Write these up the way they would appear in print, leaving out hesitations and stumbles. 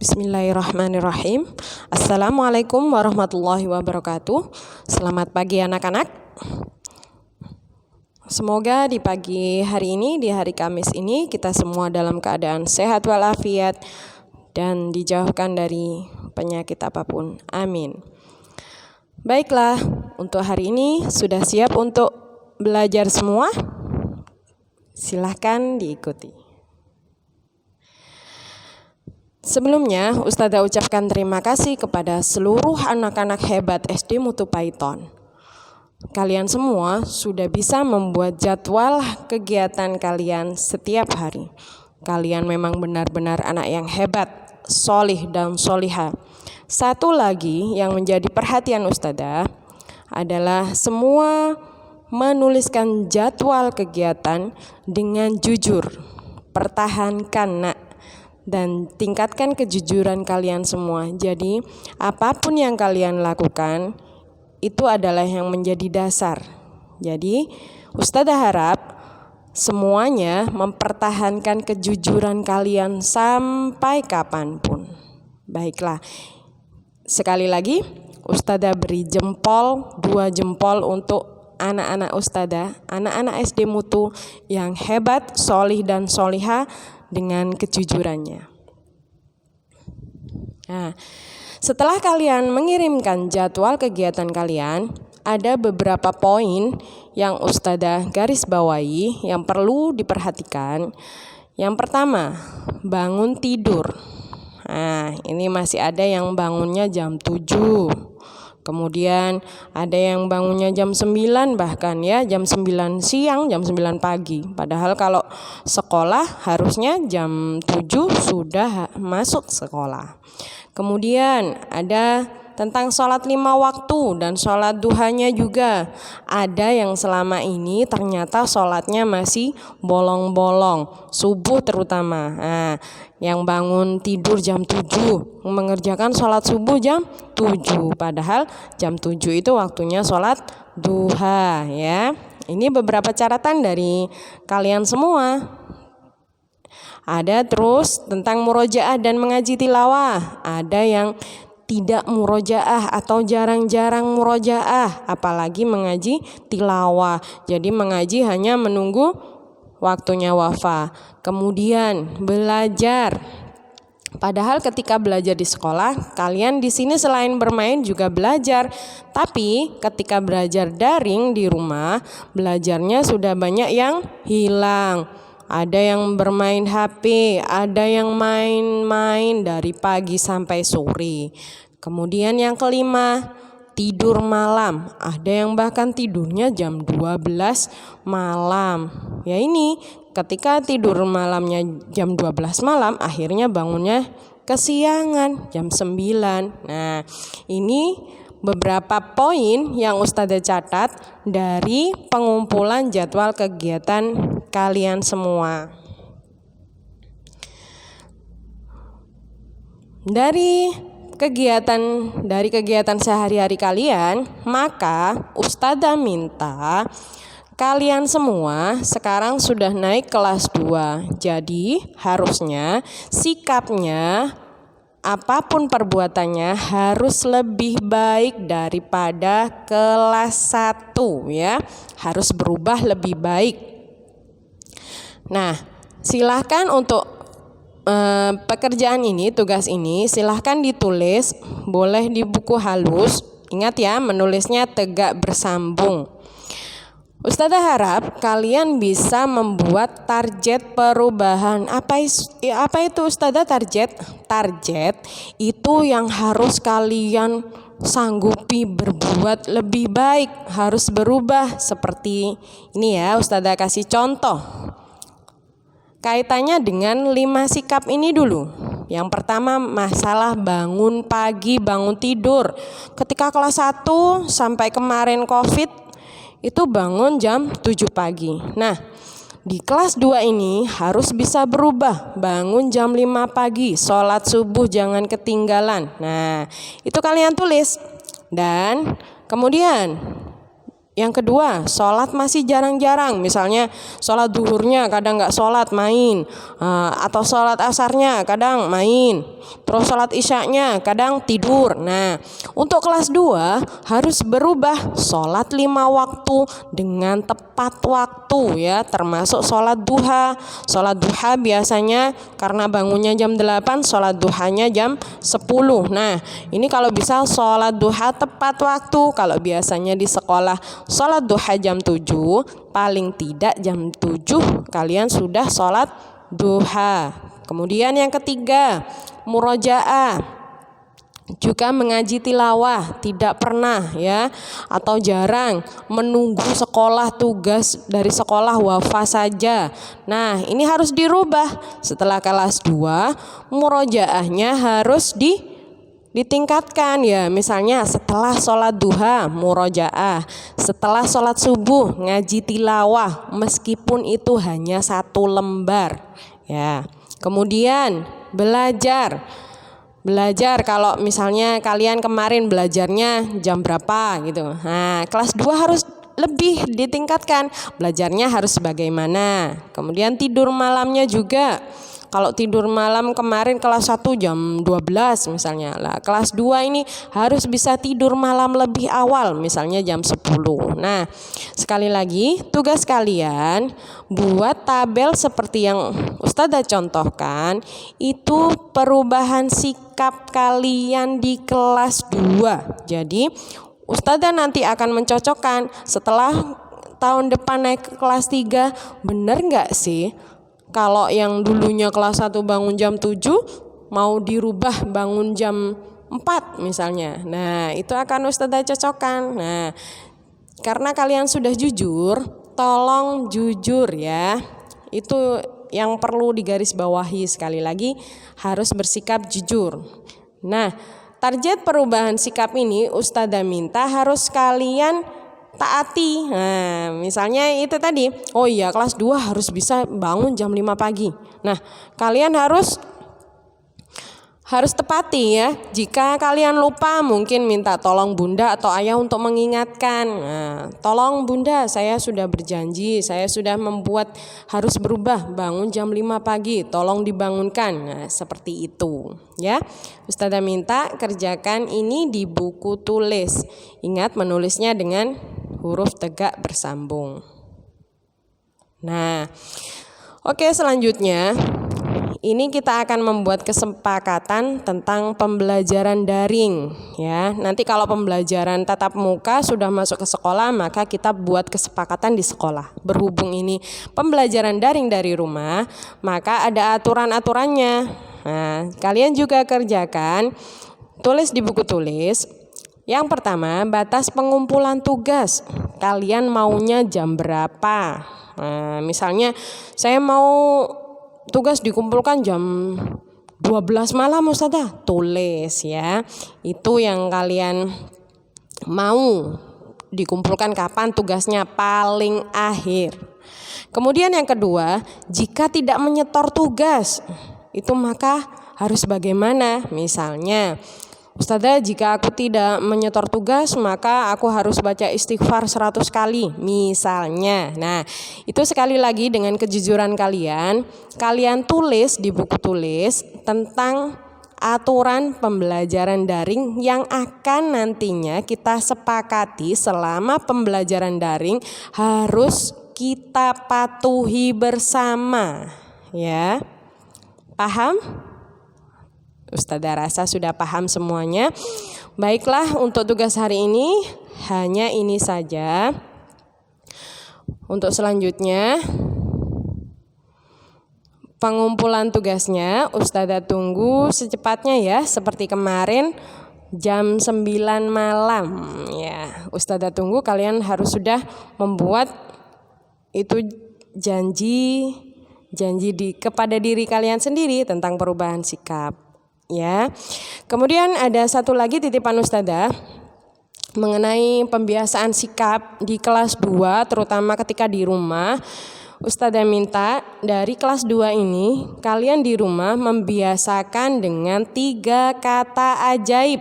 Bismillahirrahmanirrahim. Assalamualaikum warahmatullahi wabarakatuh. Selamat pagi anak-anak. Semoga di pagi hari ini, di hari Kamis ini, kita semua dalam keadaan sehat walafiat dan dijauhkan dari penyakit apapun. Amin. Baiklah, untuk hari ini sudah siap untuk belajar semua? Silahkan diikuti. Sebelumnya, Ustazah ucapkan terima kasih kepada seluruh anak-anak hebat SD Mutu Python. Kalian semua sudah bisa membuat jadwal kegiatan kalian setiap hari. Kalian memang benar-benar anak yang hebat, solih dan soliha. Satu lagi yang menjadi perhatian Ustazah adalah semua menuliskan jadwal kegiatan dengan jujur. Pertahankan nak. Dan tingkatkan kejujuran kalian semua. Jadi apapun yang kalian lakukan itu adalah yang menjadi dasar. Jadi Ustazah harap semuanya mempertahankan kejujuran kalian sampai kapanpun. Baiklah, sekali lagi Ustazah beri jempol, 2 jempol untuk anak-anak Ustazah, anak-anak SD Mutu yang hebat, solih dan soliha dengan kejujurannya. Nah, setelah kalian mengirimkan jadwal kegiatan kalian, ada beberapa poin yang Ustazah garis bawahi yang perlu diperhatikan. Yang pertama, bangun tidur. Nah, ini masih ada yang bangunnya jam 7. Kemudian ada yang bangunnya jam 9 bahkan ya, jam 9 siang, jam 9 pagi. Padahal kalau sekolah harusnya jam 7 sudah masuk sekolah. Kemudian ada tentang sholat 5 waktu dan sholat duhanya juga. Ada yang selama ini ternyata sholatnya masih bolong-bolong, subuh terutama. Nah, yang bangun tidur jam 7, mengerjakan sholat subuh jam 7. Padahal jam 7 itu waktunya sholat duha ya. Ini beberapa catatan dari kalian semua. Ada terus tentang murojaah dan mengaji tilawah. Ada yang tidak murojaah atau jarang-jarang murojaah, apalagi mengaji tilawah. Jadi mengaji hanya menunggu waktunya wafa. Kemudian belajar. Padahal ketika belajar di sekolah, kalian di sini selain bermain juga belajar. Tapi ketika belajar daring di rumah, belajarnya sudah banyak yang hilang. Ada yang bermain HP, ada yang main-main dari pagi sampai sore. Kemudian yang kelima, tidur malam. Ada yang bahkan tidurnya jam 12 malam. Ya ini, ketika tidur malamnya jam 12 malam, akhirnya bangunnya kesiangan jam 9. Nah, ini beberapa poin yang Ustazah catat dari pengumpulan jadwal kegiatan kalian semua. Dari kegiatan sehari-hari kalian, maka Ustazah minta kalian semua sekarang sudah naik kelas 2. Jadi harusnya sikapnya, apapun perbuatannya harus lebih baik daripada kelas 1 ya. Harus berubah lebih baik. Nah, silahkan untuk pekerjaan ini, tugas ini silahkan ditulis, boleh di buku halus. Ingat ya, menulisnya tegak bersambung. Ustazah harap kalian bisa membuat target perubahan. Apa itu Ustazah target? Target itu yang harus kalian sanggupi berbuat lebih baik, harus berubah seperti ini ya. Ustazah kasih contoh. Kaitannya dengan 5 sikap ini dulu. Yang pertama masalah bangun pagi, bangun tidur. Ketika kelas 1 sampai kemarin COVID itu bangun jam 7 pagi. Nah, di kelas 2 ini harus bisa berubah. Bangun jam 5 pagi, sholat subuh jangan ketinggalan. Nah, itu kalian tulis. Dan kemudian Yang kedua, sholat masih jarang-jarang. Misalnya sholat duhurnya kadang nggak sholat, main. Atau sholat asarnya kadang main. Terus sholat isyaknya kadang tidur. Nah, untuk kelas 2 harus berubah sholat 5 waktu dengan tepat waktu ya. Termasuk sholat duha. Sholat duha biasanya karena bangunnya jam 8, sholat duhanya jam 10. Nah, ini kalau bisa sholat duha tepat waktu. Kalau biasanya di sekolah sholat duha jam 7, paling tidak jam 7 kalian sudah sholat duha. Kemudian yang ketiga, murojaah. Juga mengaji tilawah, tidak pernah ya atau jarang menunggu sekolah, tugas dari sekolah wafa saja. Nah, ini harus dirubah. Setelah kelas 2, murojaahnya harus ditingkatkan ya. Misalnya setelah sholat duha murojaah, setelah sholat subuh ngaji tilawah meskipun itu hanya 1 lembar ya. Kemudian belajar kalau misalnya kalian kemarin belajarnya jam berapa gitu. Nah, kelas 2 harus lebih ditingkatkan, belajarnya harus bagaimana. Kemudian tidur malamnya juga. Kalau tidur malam kemarin kelas 1 jam 12 misalnya. Lah, kelas 2 ini harus bisa tidur malam lebih awal, misalnya jam 10. Nah, sekali lagi tugas kalian buat tabel seperti yang Ustazah contohkan, itu perubahan sikap kalian di kelas 2. Jadi, Ustazah nanti akan mencocokkan setelah tahun depan naik ke kelas 3, bener nggak sih? Kalau yang dulunya kelas 1 bangun jam 7 mau dirubah bangun jam 4 misalnya. Nah, itu akan Ustazah cocokkan. Nah, karena kalian sudah jujur, tolong jujur ya. Itu yang perlu digarisbawahi, sekali lagi harus bersikap jujur. Nah, target perubahan sikap ini Ustazah minta harus kalian taati. Nah, misalnya itu tadi, oh iya kelas 2 harus bisa bangun jam 5 pagi. Nah, kalian harus tepati ya. Jika kalian lupa, mungkin minta tolong bunda atau ayah untuk mengingatkan. Nah, tolong bunda, saya sudah berjanji, saya sudah membuat harus berubah bangun jam 5 pagi, tolong dibangunkan. Nah, seperti itu ya. Ustazah minta kerjakan ini di buku tulis. Ingat menulisnya dengan huruf tegak bersambung. Nah, oke, selanjutnya ini kita akan membuat kesepakatan tentang pembelajaran daring ya. Nanti kalau pembelajaran tatap muka sudah masuk ke sekolah, maka kita buat kesepakatan di sekolah. Berhubung ini pembelajaran daring dari rumah, maka ada aturan-aturannya. Nah, kalian juga kerjakan, tulis di buku tulis. Yang pertama, batas pengumpulan tugas. Kalian maunya jam berapa? Nah, misalnya saya mau tugas dikumpulkan jam 12 malam Ustazah, tulis ya. Itu yang kalian mau dikumpulkan kapan tugasnya, paling akhir. Kemudian yang kedua, jika tidak menyetor tugas, itu maka harus bagaimana? Misalnya, Ustazah, jika aku tidak menyetor tugas, maka aku harus baca istighfar 100 kali misalnya. Nah, itu sekali lagi dengan kejujuran kalian tulis di buku tulis tentang aturan pembelajaran daring yang akan nantinya kita sepakati selama pembelajaran daring harus kita patuhi bersama ya. Paham? Ustazah rasa sudah paham semuanya. Baiklah, untuk tugas hari ini hanya ini saja. Untuk selanjutnya, pengumpulan tugasnya Ustazah tunggu secepatnya ya, seperti kemarin jam 9 malam ya. Ustazah tunggu, kalian harus sudah membuat itu janji kepada diri kalian sendiri tentang perubahan sikap ya. Kemudian ada satu lagi titipan Ustazah mengenai pembiasaan sikap di kelas 2, terutama ketika di rumah. Ustazah minta dari kelas 2 ini kalian di rumah membiasakan dengan 3 kata ajaib.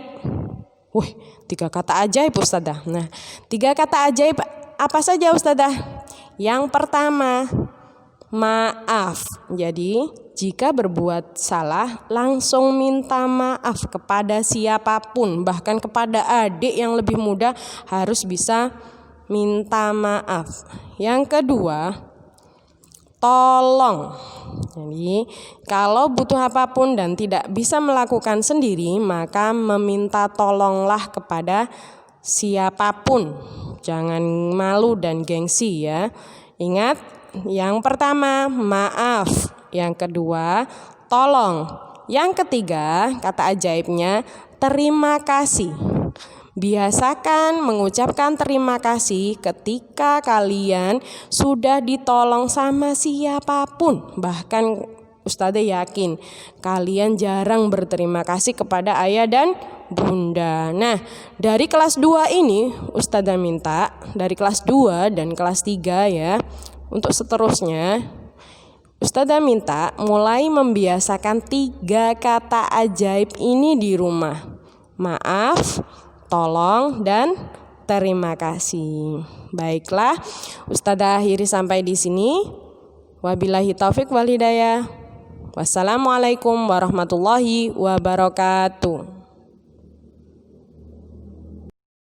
3 kata ajaib Ustazah. Nah, 3 kata ajaib Apa saja Ustazah? Yang pertama, maaf. Jadi jika berbuat salah langsung minta maaf kepada siapapun, bahkan kepada adik yang lebih muda harus bisa minta maaf. Yang kedua, tolong. Jadi kalau butuh apapun dan tidak bisa melakukan sendiri, maka meminta tolonglah kepada siapapun. Jangan malu dan gengsi ya. Ingat, yang pertama maaf, yang kedua tolong, yang ketiga kata ajaibnya terima kasih. Biasakan mengucapkan terima kasih ketika kalian sudah ditolong sama siapapun. Bahkan Ustazah yakin kalian jarang berterima kasih kepada ayah dan bunda. Nah, dari kelas 2 ini Ustazah minta, dari kelas 2 dan kelas 3 ya, untuk seterusnya Ustazah minta mulai membiasakan 3 kata ajaib ini di rumah. Maaf, tolong, dan terima kasih. Baiklah, Ustazah akhiri sampai di sini. Wabillahi taufik wal hidayah. Wassalamualaikum warahmatullahi wabarakatuh.